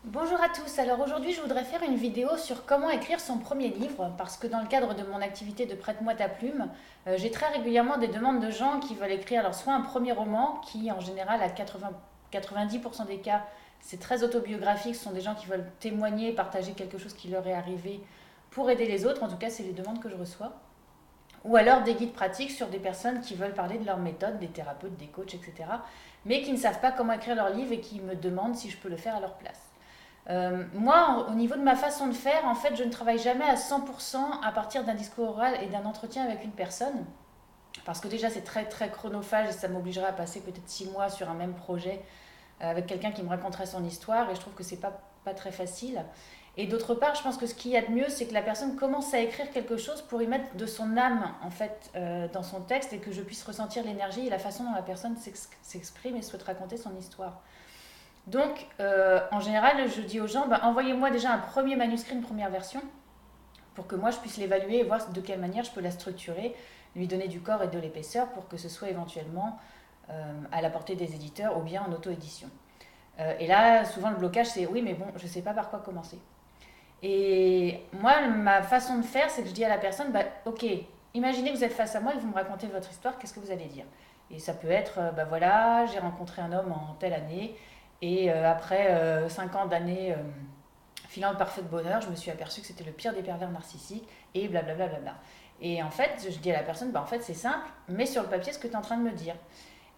Bonjour à tous, alors aujourd'hui je voudrais faire une vidéo sur comment écrire son premier livre parce que dans le cadre de mon activité de Prête-moi ta plume, j'ai très régulièrement des demandes de gens qui veulent écrire alors soit un premier roman qui en général à 90% des cas c'est très autobiographique, ce sont des gens qui veulent témoigner, partager quelque chose qui leur est arrivé pour aider les autres, en tout cas c'est les demandes que je reçois, ou alors des guides pratiques sur des personnes qui veulent parler de leur méthode, des thérapeutes, des coachs, etc., mais qui ne savent pas comment écrire leur livre et qui me demandent si je peux le faire à leur place. Moi, au niveau de ma façon de faire, en fait, je ne travaille jamais à 100% à partir d'un discours oral et d'un entretien avec une personne. Parce que déjà, c'est très très chronophage et ça m'obligerait à passer peut-être 6 mois sur un même projet avec quelqu'un qui me raconterait son histoire. Et je trouve que c'est pas très facile. Et d'autre part, je pense que ce qu'il y a de mieux, c'est que la personne commence à écrire quelque chose pour y mettre de son âme, en fait, dans son texte et que je puisse ressentir l'énergie et la façon dont la personne s'exprime et souhaite raconter son histoire. Donc, en général, je dis aux gens, bah, envoyez-moi déjà un premier manuscrit, une première version, pour que moi je puisse l'évaluer et voir de quelle manière je peux la structurer, lui donner du corps et de l'épaisseur pour que ce soit éventuellement à la portée des éditeurs ou bien en auto-édition. Et là, souvent le blocage, c'est oui, mais bon, je ne sais pas par quoi commencer. Et moi, ma façon de faire, c'est que je dis à la personne, bah, ok, imaginez que vous êtes face à moi et que vous me racontez votre histoire, qu'est-ce que vous allez dire? Et ça peut être, bah voilà, j'ai rencontré un homme en telle année, et après 5 ans d'années filant le parfait bonheur, je me suis aperçue que c'était le pire des pervers narcissiques, et blablabla. Bla bla bla. Et en fait, je dis à la personne, bah en fait c'est simple, mets sur le papier ce que tu es en train de me dire.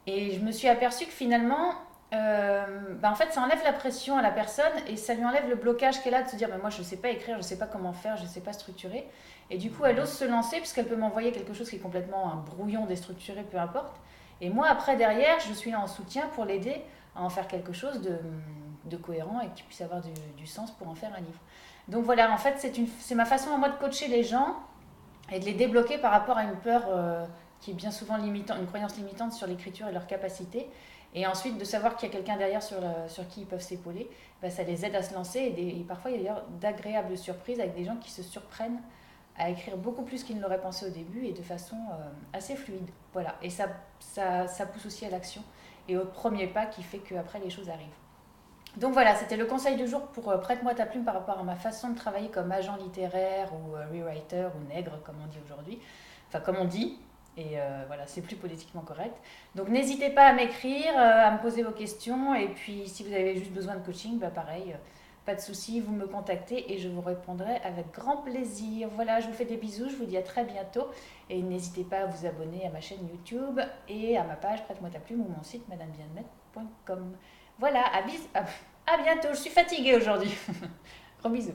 Et je me suis aperçue que finalement, bah en fait, ça enlève la pression à la personne et ça lui enlève le blocage qu'elle a de se dire bah moi je ne sais pas écrire, je ne sais pas comment faire, je ne sais pas structurer. Et du coup, elle ose se lancer puisqu'elle peut m'envoyer quelque chose qui est complètement un brouillon déstructuré, peu importe. Et moi, après, derrière, je suis là en soutien pour l'aider à en faire quelque chose de cohérent et qui puisse avoir du sens pour en faire un livre. Donc voilà, en fait, c'est ma façon à moi de coacher les gens et de les débloquer par rapport à une peur qui est bien souvent limitante, une croyance limitante sur l'écriture et leur capacité. Et ensuite, de savoir qu'il y a quelqu'un derrière sur qui ils peuvent s'épauler, bah, ça les aide à se lancer. Et parfois, il y a d'ailleurs d'agréables surprises avec des gens qui se surprennent à écrire beaucoup plus qu'ils ne l'auraient pensé au début et de façon assez fluide. Voilà. Et ça pousse aussi à l'action et au premier pas qui fait qu'après les choses arrivent. Donc voilà, c'était le conseil du jour pour Prête-moi ta plume par rapport à ma façon de travailler comme agent littéraire ou rewriter ou nègre comme on dit aujourd'hui. Enfin comme on dit, et voilà, c'est plus politiquement correct. Donc n'hésitez pas à m'écrire, à me poser vos questions, et puis si vous avez juste besoin de coaching, bah pareil, pas de souci, vous me contactez et je vous répondrai avec grand plaisir. Voilà, je vous fais des bisous, je vous dis à très bientôt, et n'hésitez pas à vous abonner à ma chaîne YouTube et à ma page Prête-moi ta plume ou mon site madamebienmet.com. Voilà, à bientôt. Je suis fatiguée aujourd'hui. Gros bisous.